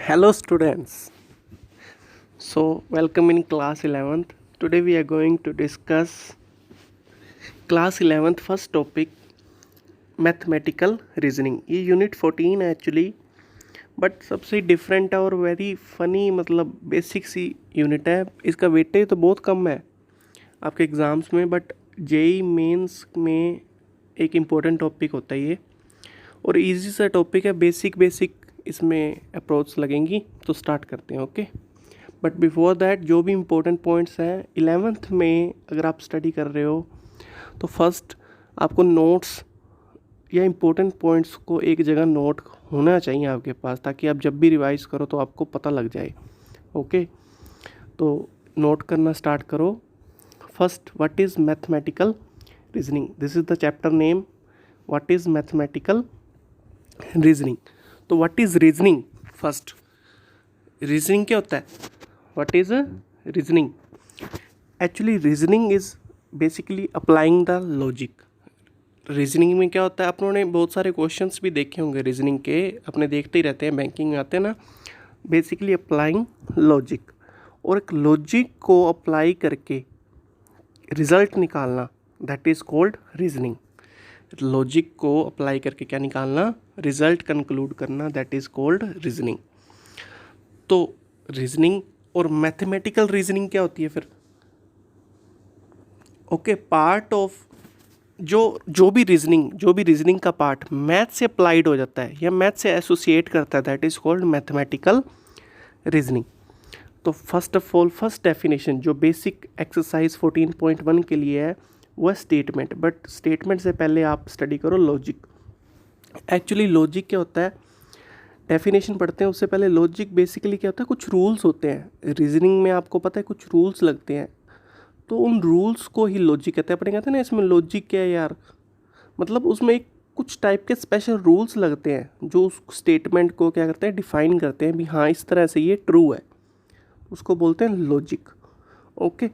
Hello students. So welcome in class 11th. Today we are going to discuss class 11th first topic mathematical reasoning. ये unit 14 है actually, but सबसे different और very funny मतलब basic सी unit है. इसका weightage तो बहुत कम है आपके एग्ज़ाम्स में, बट जेई मेंस में एक इम्पोर्टेंट टॉपिक होता है ये, और इजी सा टॉपिक है. बेसिक इसमें अप्रोच लगेंगी. तो स्टार्ट करते हैं. ओके, बट बिफोर दैट जो भी इम्पोर्टेंट पॉइंट्स हैं 11th में अगर आप स्टडी कर रहे हो तो फर्स्ट आपको नोट्स या इम्पोर्टेंट पॉइंट्स को एक जगह नोट होना चाहिए आपके पास, ताकि आप जब भी रिवाइज करो तो आपको पता लग जाए. ओके, तो नोट करना स्टार्ट करो. First, what is mathematical reasoning. This is the chapter name, what is mathematical reasoning. तो what is reasoning. First, reasoning क्या होता है. What is reasoning. Actually reasoning is basically applying the logic. Reasoning में क्या होता है, अपनों बहुत सारे क्वेश्चंस भी देखे होंगे रीजनिंग के, अपने देखते ही रहते हैं, बैंकिंग में आते हैं ना. बेसिकली अप्लाइंग लॉजिक, और एक लॉजिक को अप्लाई करके रिजल्ट निकालना, that is called reasoning. Logic को अप्लाई करके क्या निकालना, रिजल्ट कंक्लूड करना, दैट इज़ कॉल्ड रीजनिंग. तो रीजनिंग और मैथमेटिकल रीजनिंग क्या होती है फिर. ओके, पार्ट ऑफ जो भी रीजनिंग का पार्ट मैथ से अप्लाइड हो जाता है या मैथ से एसोसिएट करता है, that is called mathematical reasoning. तो first of all, first definition जो बेसिक एक्सरसाइज 14.1 के लिए है वो है स्टेटमेंट. बट स्टेटमेंट से पहले आप स्टडी करो लॉजिक. एक्चुअली लॉजिक क्या होता है, डेफिनेशन पढ़ते हैं उससे पहले. लॉजिक बेसिकली क्या होता है, कुछ रूल्स होते हैं. रीजनिंग में आपको पता है कुछ रूल्स लगते हैं, तो उन रूल्स को ही लॉजिक कहते हैं. अपने कहते हैं ना इसमें लॉजिक क्या है यार, मतलब उसमें एक कुछ टाइप के स्पेशल रूल्स लगते हैं जो उस स्टेटमेंट को क्या करते हैं, डिफाइन करते हैं भी हाँ इस तरह से ये ट्रू है. उसको बोलते हैं logic. Okay,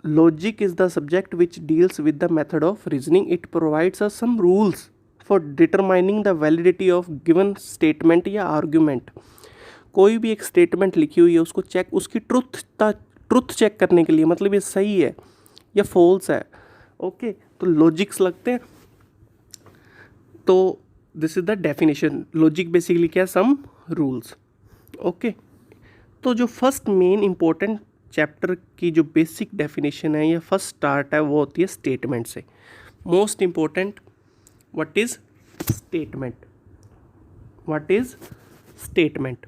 logic is the subject which deals with the method of reasoning. It provides us some rules for determining the validity of given statement या आर्ग्यूमेंट. कोई भी एक स्टेटमेंट लिखी हुई है उसको चेक, उसकी ट्रुथ चेक करने के लिए, मतलब ये सही है या फॉल्स है. ओके, तो लॉजिक्स लगते हैं. तो this is the definition. Logic basically क्या है, सम रूल्स. ओके, तो जो फर्स्ट मेन इंपॉर्टेंट चैप्टर की जो बेसिक डेफिनेशन है या फर्स्ट स्टार्ट है वो होती है स्टेटमेंट से. Most important, what is statement. What is statement.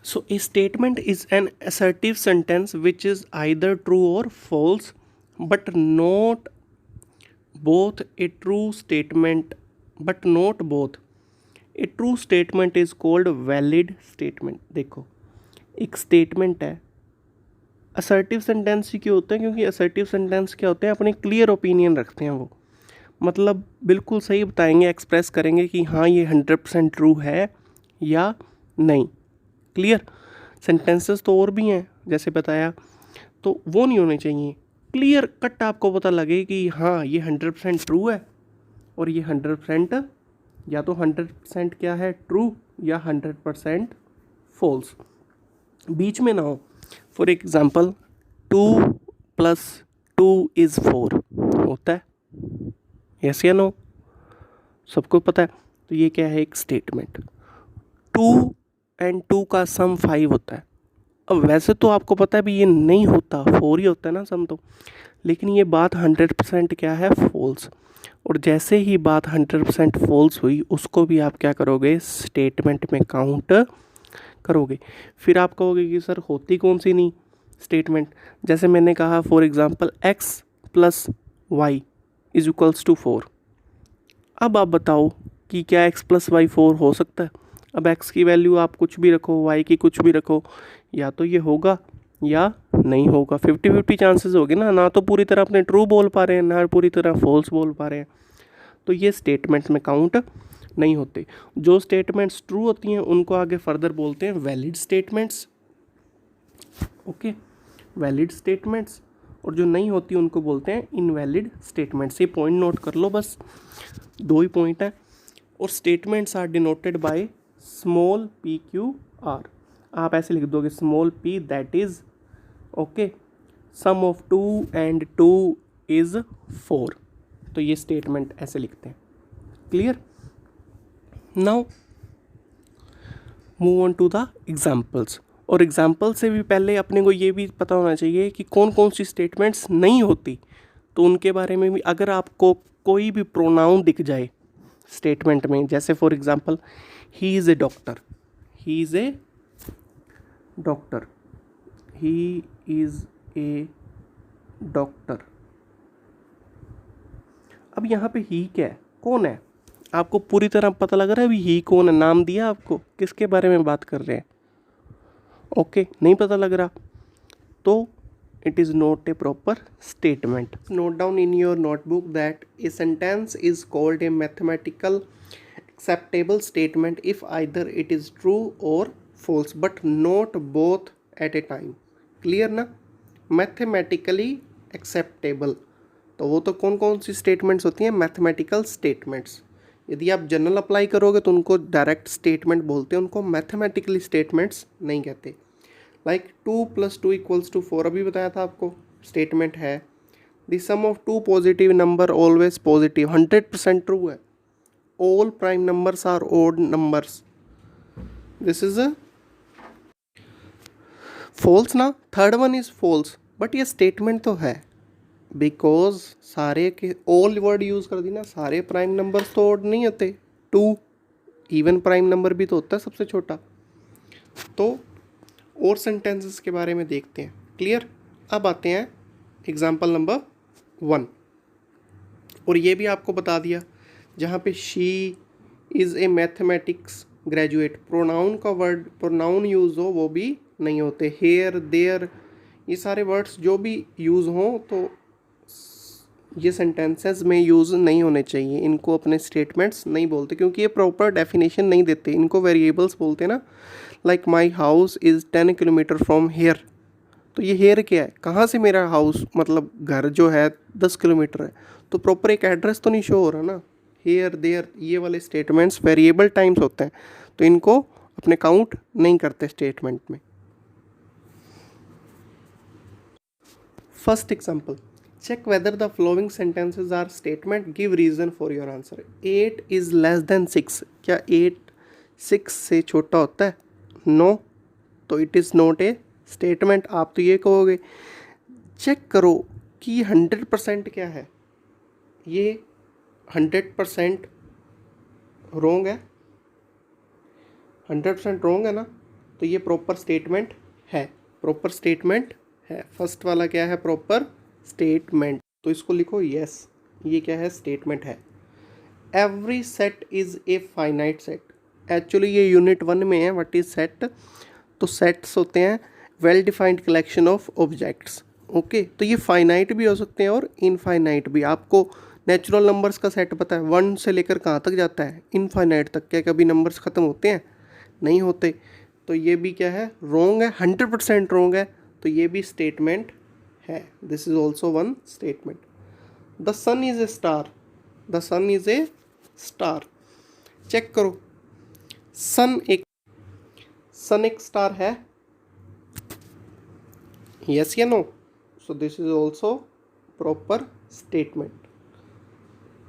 So a statement is an assertive sentence which is either true or false, but not both. A true statement, but not both. A true statement is called valid statement. देखो, एक statement है. Assertive sentence ही क्यों होता है, क्योंकि assertive sentence क्या होते हैं, अपने क्लियर ओपिनियन रखते हैं. वो मतलब बिल्कुल सही बताएंगे, एक्सप्रेस करेंगे कि हाँ ये 100% ट्रू है या नहीं. क्लियर. सेंटेंसेस तो और भी हैं जैसे बताया, तो वो नहीं होने चाहिए. क्लियर कट आपको पता लगे कि हाँ ये 100% ट्रू है और ये 100% या तो 100% क्या है, ट्रू, या 100% फॉल्स. बीच में ना हो. फॉर एग्जांपल 2 + 2 = 4 होता है, यस या नो, सबको पता है. तो ये क्या है, एक स्टेटमेंट. 2 और 2 का सम 5 होता है. अब वैसे तो आपको पता है भी ये नहीं होता, 4 ही होता है ना सम तो, लेकिन ये बात 100% क्या है, फॉल्स. और जैसे ही बात 100% फॉल्स हुई उसको भी आप क्या करोगे, स्टेटमेंट में काउंट करोगे. फिर आप कहोगे कि सर होती कौन सी नहीं स्टेटमेंट. जैसे मैंने कहा फॉर एग्जांपल x + y = 4. अब आप बताओ कि क्या x + y 4 हो सकता है. अब x की वैल्यू आप कुछ भी रखो, y की कुछ भी रखो, या तो ये होगा या नहीं होगा. 50-50 चांसेस होंगे ना तो पूरी तरह अपने ट्रू बोल पा रहे हैं, ना पूरी तरह फॉल्स बोल पा रहे हैं. तो ये स्टेटमेंट्स में काउंट नहीं होते. जो स्टेटमेंट्स ट्रू होती हैं उनको आगे फर्दर बोलते हैं valid statements. Okay, valid statements. और जो नहीं होती उनको बोलते हैं इनवैलिड स्टेटमेंट्स. ये पॉइंट नोट कर लो, बस 2 ही पॉइंट हैं. और statements are denoted by small pqr. आप ऐसे लिख दोगे small p that is okay sum of 2 and 2 is 4। तो ये स्टेटमेंट ऐसे लिखते हैं। Clear? Now move on to the examples. और एग्जाम्पल से भी पहले अपने को ये भी पता होना चाहिए कि कौन कौन सी स्टेटमेंट्स नहीं होती, तो उनके बारे में भी। अगर आपको कोई भी प्रोनाउन दिख जाए स्टेटमेंट में, जैसे for example he is a doctor, he is a doctor, he is a doctor. अब यहाँ पे ही क्या है, कौन है? आपको पूरी तरह पता लग रहा है अभी ही कौन है? नाम दिया आपको, किसके बारे में बात कर रहे हैं? ओके, नहीं पता लग रहा तो it is not a proper statement. Note down in your notebook that a sentence is called a mathematical acceptable statement if either it is true or false, but not both at a time. Clear ना? Mathematically acceptable, तो वो तो कौन कौन सी statements होती हैं? Mathematical statements. यदि आप जनरल अप्लाई करोगे तो उनको डायरेक्ट स्टेटमेंट बोलते हैं, उनको मैथमेटिकली स्टेटमेंट्स नहीं कहते। लाइक 2 + 2 = 4, अभी बताया था आपको, स्टेटमेंट है। The sum of 2 positive number always positive, 100% true है। All prime numbers are odd numbers, this is a false ना। Third one is false, but ये स्टेटमेंट तो है, बिकॉज सारे के ऑल वर्ड यूज़ कर दी ना, सारे प्राइम नंबर्स तो ओड नहीं होते। 2 इवन प्राइम नंबर भी तो होता है सबसे छोटा। तो और सेंटेंसेस के बारे में देखते हैं। क्लियर? अब आते हैं एग्जाम्पल नंबर 1, और ये भी आपको बता दिया जहाँ पे she is a mathematics graduate, pronoun का वर्ड प्रोनाउन यूज़ हो वो भी नहीं होते। हेयर, देयर, ये सारे वर्ड्स जो भी यूज़ हों तो ये सेंटेंसेस में यूज़ नहीं होने चाहिए, इनको अपने स्टेटमेंट्स नहीं बोलते, क्योंकि ये प्रॉपर डेफिनेशन नहीं देते, इनको वेरिएबल्स बोलते हैं ना। Like my house is 10 kilometre from here, तो ये हेयर क्या है? कहाँ से मेरा हाउस, मतलब घर जो है 10 किलोमीटर है, तो प्रॉपर एक एड्रेस तो नहीं शो हो रहा ना। हेयर, देयर, ये वाले स्टेटमेंट्स वेरिएबल टाइम्स होते हैं, तो इनको अपने काउंट नहीं करते स्टेटमेंट में। First example, check whether the following sentences are statement, give reason for your answer. 8 is less than 6, क्या 8 6 से छोटा होता है? नो, तो it is not a statement. आप तो ये कहोगे। चेक करो कि 100% क्या है, ये 100% रॉन्ग है, 100% रॉन्ग है ना, तो ये प्रॉपर स्टेटमेंट है, प्रॉपर स्टेटमेंट है। फर्स्ट वाला क्या है? प्रॉपर स्टेटमेंट, तो इसको लिखो यस, ये क्या है? स्टेटमेंट है। Every set is a finite set, actually ये यूनिट 1 में है। What is set? तो सेट्स होते हैं well defined collection of objects. Okay, तो ये फाइनाइट भी हो सकते हैं और इनफाइनाइट भी। आपको नेचुरल नंबर्स का सेट पता है, 1 से लेकर कहाँ तक जाता है? इनफाइनाइट तक। क्या कभी नंबर्स ख़त्म होते हैं? नहीं होते। तो ये भी क्या है? रॉन्ग है, 100% रॉन्ग है, तो ये भी स्टेटमेंट है। This is also one statement. The sun is a star, the sun is a star. Check करो, सन एक स्टार है, यस या no? So this is also proper statement,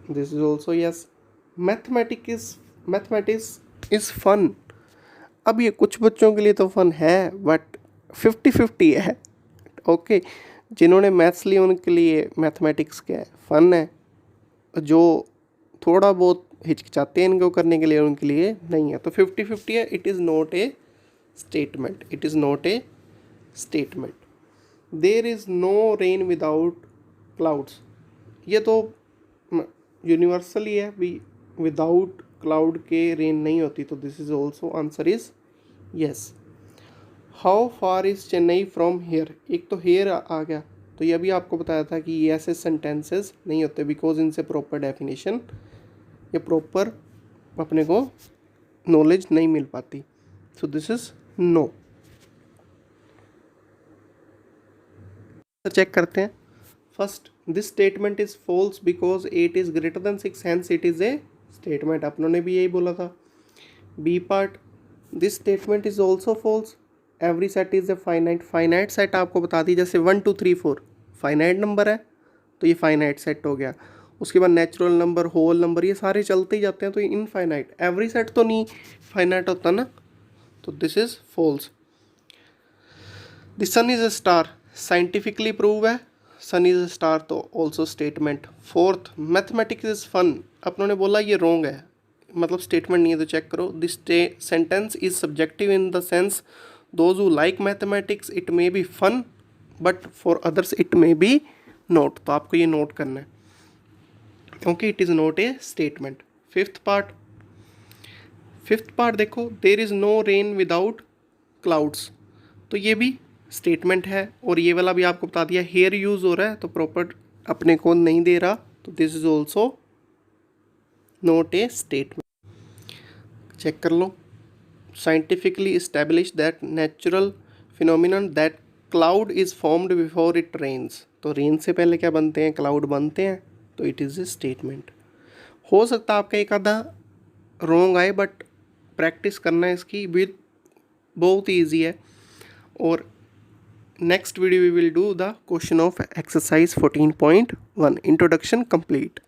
this is also yes. Mathematics is fun. अब ये कुछ बच्चों के लिए तो फन है, बट 50-50 है। ओके, जिन्होंने मैथ्स लिए उनके लिए मैथमेटिक्स क्या है? फ़न है। जो थोड़ा बहुत हिचकिचाते हैं इनको करने के लिए, उनके लिए नहीं है। तो 50-50 है। It is not a statement, it is not a statement. There is no rain without clouds, ये तो यूनिवर्सली है भी, विदाउट क्लाउड के रेन नहीं होती, तो this is also answer is yes. How far is Chennai from here, एक तो हेयर आ गया, तो ये भी आपको बताया था कि ये ऐसे सेंटेंसेस नहीं होते, बिकॉज इनसे प्रॉपर डेफिनेशन या प्रॉपर अपने को नॉलेज नहीं मिल पाती। So this is no. Check करते हैं। First, this statement is false because 8 is greater than 6, hence it is a statement. अपनों ने भी यही बोला था। B part, this statement is also false every set is a finite, finite set आपको बता दी, जैसे 1 2 3 4 फाइनाइट नंबर है तो ये फाइनाइट सेट हो गया। उसके बाद नेचुरल नंबर, होल नंबर, ये सारे चलते ही जाते हैं तो ये इनफाइनाइट। एवरी सेट तो नहीं फाइनाइट होता ना, तो this is false. The sun is a star, scientifically prove है सन इज अ स्टार, तो also statement. Fourth, mathematics is fun, अपनों ने बोला ये रॉन्ग है, मतलब स्टेटमेंट नहीं है तो चेक करो। This sentence is subjective in the sense those who like mathematics it may be fun but for others it may be not, तो आपको ये नोट करना है क्योंकि it is not a statement. Fifth part देखो, there is no rain without clouds, तो ये भी स्टेटमेंट है। और ये वाला भी आपको बता दिया, हेयर यूज़ हो रहा है तो प्रॉपर अपने को नहीं दे रहा, तो this is also not a statement. Check कर लो, scientifically establish that natural phenomenon that cloud is formed before it rains, तो रेन से पहले क्या बनते हैं, क्लाउड बनते हैं, तो इट इज़ ए स्टेटमेंट। हो सकता है आपका एक आधा रॉन्ग आए बट प्रैक्टिस करना है इसकी भी, बहुत ईजी है। और next video we will do the question of exercise 14.1 introduction complete.